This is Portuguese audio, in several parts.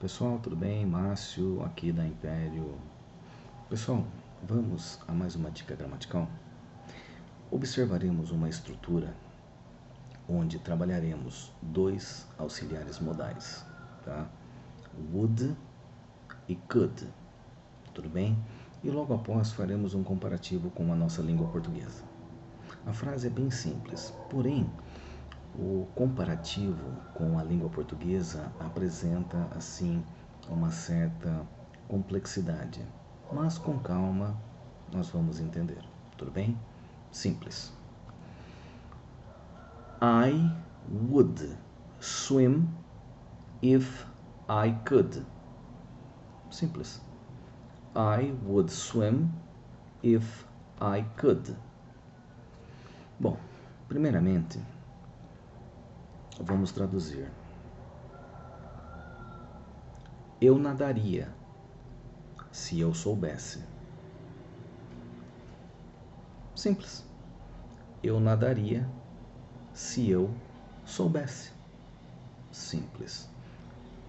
Pessoal, tudo bem? Márcio, aqui da Império. Pessoal, vamos a mais uma dica gramatical. Observaremos uma estrutura onde trabalharemos dois auxiliares modais, tá? Would e could, tudo bem? E logo após faremos um comparativo com a nossa língua portuguesa. A frase é bem simples, porém, o comparativo com a língua portuguesa apresenta, assim, uma certa complexidade, mas com calma nós vamos entender, tudo bem? Simples. I would swim if I could. Simples. I would swim if I could. Bom, primeiramente, vamos traduzir. Eu nadaria se eu soubesse. Simples. Eu nadaria se eu soubesse. Simples.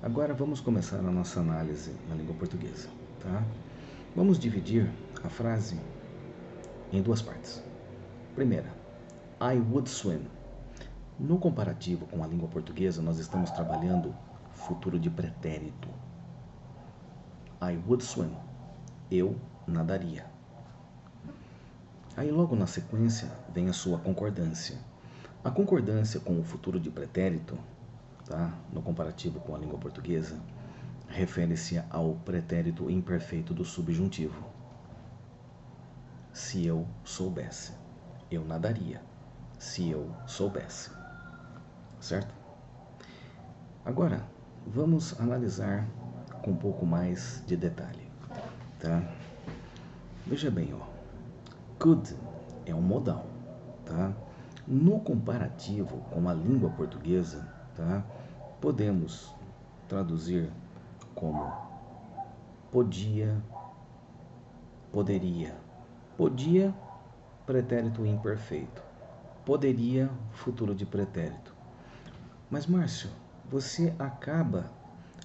Agora vamos começar a nossa análise na língua portuguesa, tá? Vamos dividir a frase em duas partes. Primeira, I would swim. No comparativo com a língua portuguesa, nós estamos trabalhando futuro de pretérito. I would swim. Eu nadaria. Aí logo na sequência vem a sua concordância. A concordância com o futuro de pretérito, tá? No comparativo com a língua portuguesa, refere-se ao pretérito imperfeito do subjuntivo. Se eu soubesse, eu nadaria. Se eu soubesse. Certo? Agora, vamos analisar com um pouco mais de detalhe, tá? Veja bem, ó. Could é um modal, tá? No comparativo com a língua portuguesa, tá? Podemos traduzir como podia, poderia. Podia, pretérito imperfeito. Poderia, futuro de pretérito. Mas, Márcio, você acaba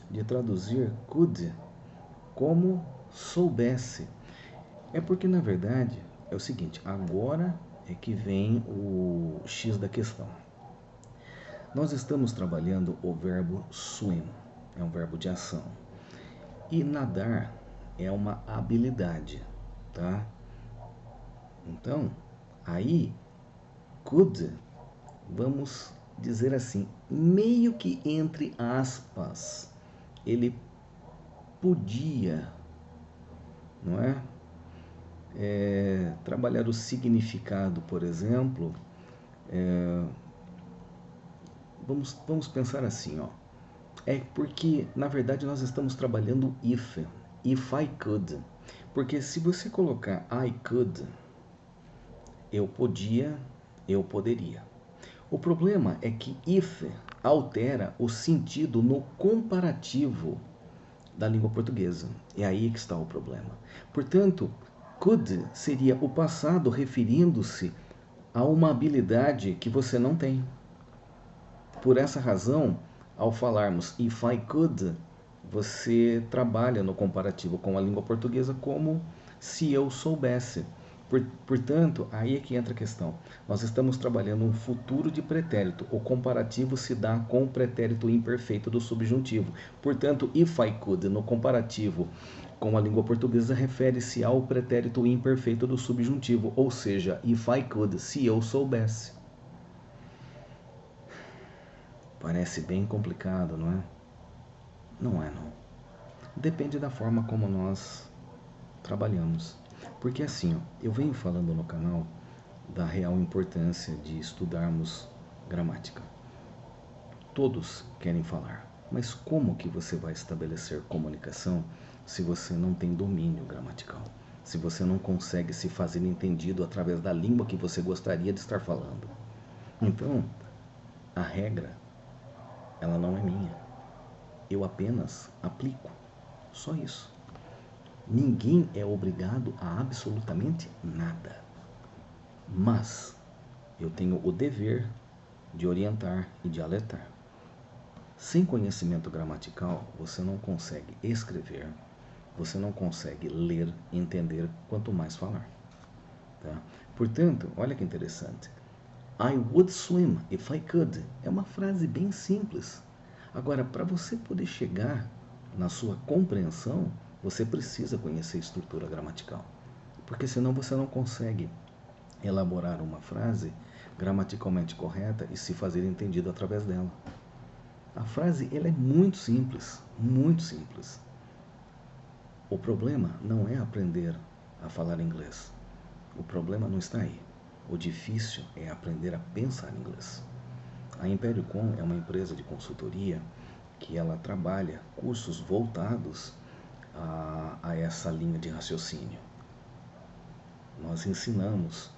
de traduzir could como soubesse. É porque, na verdade, é o seguinte, agora é que vem o X da questão. Nós estamos trabalhando o verbo swim, é um verbo de ação. E nadar é uma habilidade, tá? Então, aí, could, vamos dizer assim, meio que entre aspas, ele podia, não é? Trabalhar o significado, por exemplo, vamos pensar assim, ó. É porque, na verdade, nós estamos trabalhando if I could. Porque se você colocar I could, eu podia, eu poderia. O problema é que if altera o sentido no comparativo da língua portuguesa. É aí que está o problema. Portanto, could seria o passado referindo-se a uma habilidade que você não tem. Por essa razão, ao falarmos if I could, você trabalha no comparativo com a língua portuguesa como se eu soubesse. Portanto, aí é que entra a questão. Nós estamos trabalhando um futuro de pretérito. O comparativo se dá com o pretérito imperfeito do subjuntivo. Portanto, if I could, no comparativo com a língua portuguesa, refere-se ao pretérito imperfeito do subjuntivo. Ou seja, if I could, se eu soubesse. Parece bem complicado, não é? Não é, não. Depende da forma como nós trabalhamos. Porque assim, ó, eu venho falando no canal da real importância de estudarmos gramática. Todos querem falar, mas como que você vai estabelecer comunicação se você não tem domínio gramatical? Se você não consegue se fazer entendido através da língua que você gostaria de estar falando? Então, a regra, ela não é minha. Eu apenas aplico. Só isso. Ninguém é obrigado a absolutamente nada. Mas eu tenho o dever de orientar e de alertar. Sem conhecimento gramatical, você não consegue escrever, você não consegue ler, entender, quanto mais falar. Tá? Portanto, olha que interessante. I would swim if I could. É uma frase bem simples. Agora, para você poder chegar na sua compreensão, você precisa conhecer a estrutura gramatical. Porque senão você não consegue elaborar uma frase gramaticalmente correta e se fazer entendido através dela. A frase ela é muito simples, muito simples. O problema não é aprender a falar inglês. O problema não está aí. O difícil é aprender a pensar inglês. A Império Com é uma empresa de consultoria que ela trabalha cursos voltados a essa linha de raciocínio. Nós ensinamos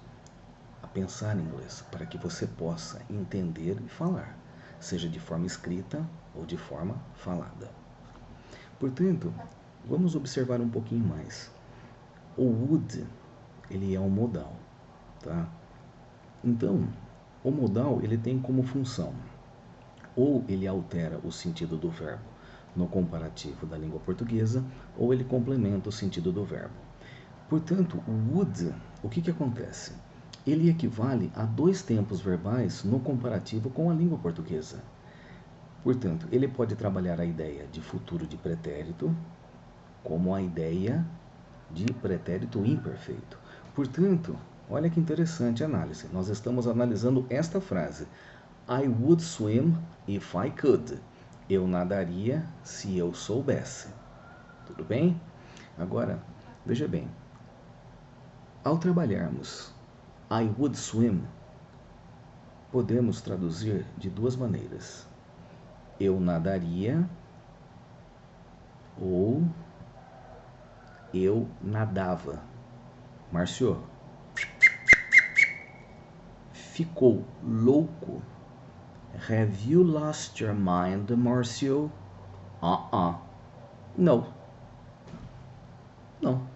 a pensar em inglês para que você possa entender e falar, seja de forma escrita ou de forma falada. Portanto, vamos observar um pouquinho mais. O would, ele é um modal, tá? Então, o modal ele tem como função ou ele altera o sentido do verbo no comparativo da língua portuguesa, ou ele complementa o sentido do verbo. Portanto, o would, o que acontece? Ele equivale a dois tempos verbais no comparativo com a língua portuguesa. Portanto, ele pode trabalhar a ideia de futuro de pretérito como a ideia de pretérito imperfeito. Portanto, olha que interessante a análise. Nós estamos analisando esta frase. I would swim if I could. Eu nadaria se eu soubesse. Tudo bem? Agora, veja bem. Ao trabalharmos I would swim, podemos traduzir de duas maneiras. Eu nadaria ou eu nadava. Márcio, ficou louco? Have you lost your mind, Márcio? Não. Não.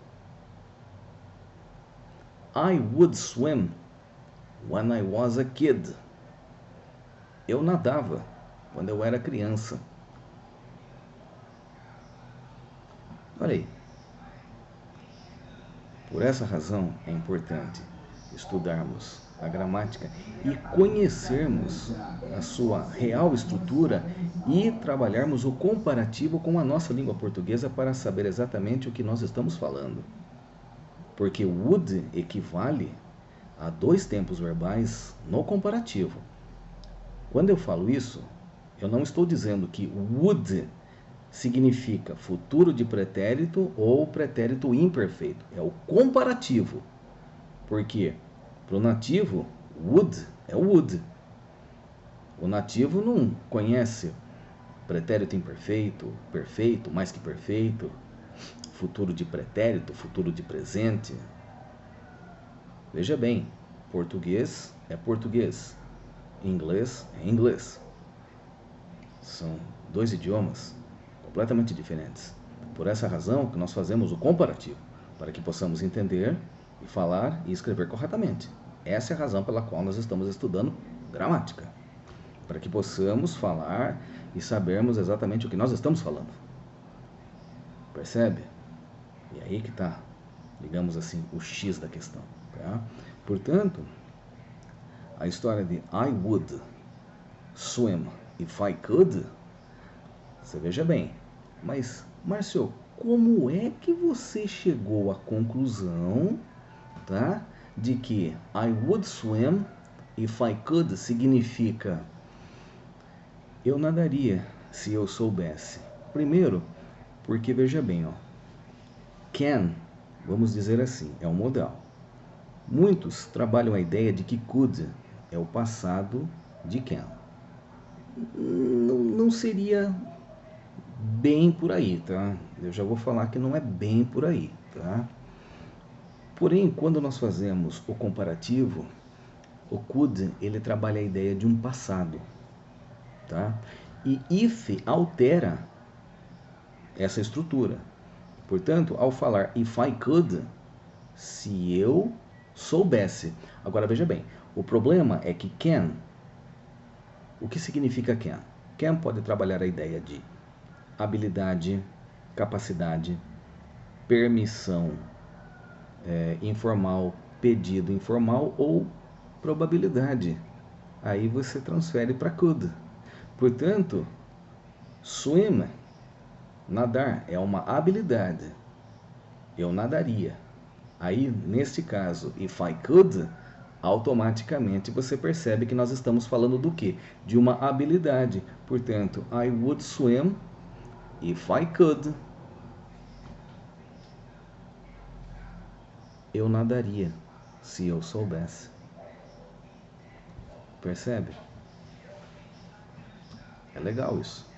I would swim when I was a kid. Eu nadava quando eu era criança. Olha aí. Por essa razão é importante estudarmos a gramática e conhecermos a sua real estrutura e trabalharmos o comparativo com a nossa língua portuguesa para saber exatamente o que nós estamos falando. Porque would equivale a dois tempos verbais no comparativo. Quando eu falo isso, eu não estou dizendo que would significa futuro de pretérito ou pretérito imperfeito. É o comparativo. Porque para o nativo, would é would. O nativo não conhece pretérito imperfeito, perfeito, mais que perfeito, futuro de pretérito, futuro de presente. Veja bem, português é português, inglês é inglês. São dois idiomas completamente diferentes. Por essa razão que nós fazemos o comparativo, para que possamos entender e falar e escrever corretamente. Essa é a razão pela qual nós estamos estudando gramática, para que possamos falar e sabermos exatamente o que nós estamos falando. Percebe? E aí que está, digamos assim, o X da questão. Tá? Portanto, a história de I would swim if I could, você veja bem. Mas, Márcio, como é que você chegou à conclusão, tá, de que I would swim if I could significa eu nadaria se eu soubesse? Primeiro, porque veja bem, ó, can, vamos dizer assim, é um modal. Muitos trabalham a ideia de que could é o passado de can. Não seria bem por aí, tá? Eu já vou falar que não é bem por aí, tá? Porém, quando nós fazemos o comparativo, o could, ele trabalha a ideia de um passado, tá? E if altera essa estrutura. Portanto, ao falar if I could, se eu soubesse. Agora veja bem, o problema é que can, o que significa can? Can pode trabalhar a ideia de habilidade, capacidade, permissão informal, pedido informal ou probabilidade. Aí você transfere para could. Portanto, swim, nadar, é uma habilidade. Eu nadaria. Aí, neste caso, if I could, automaticamente você percebe que nós estamos falando do quê? De uma habilidade. Portanto, I would swim if I could. Eu nadaria se eu soubesse. Percebe? É legal isso.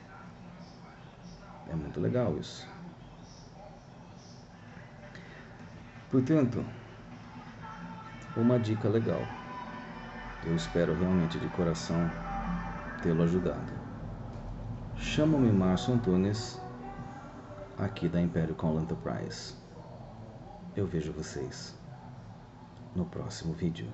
É muito legal isso. Portanto, uma dica legal. Eu espero realmente de coração tê-lo ajudado. Chamo-me Márcio Antunes, aqui da Império Call Enterprise. Eu vejo vocês no próximo vídeo.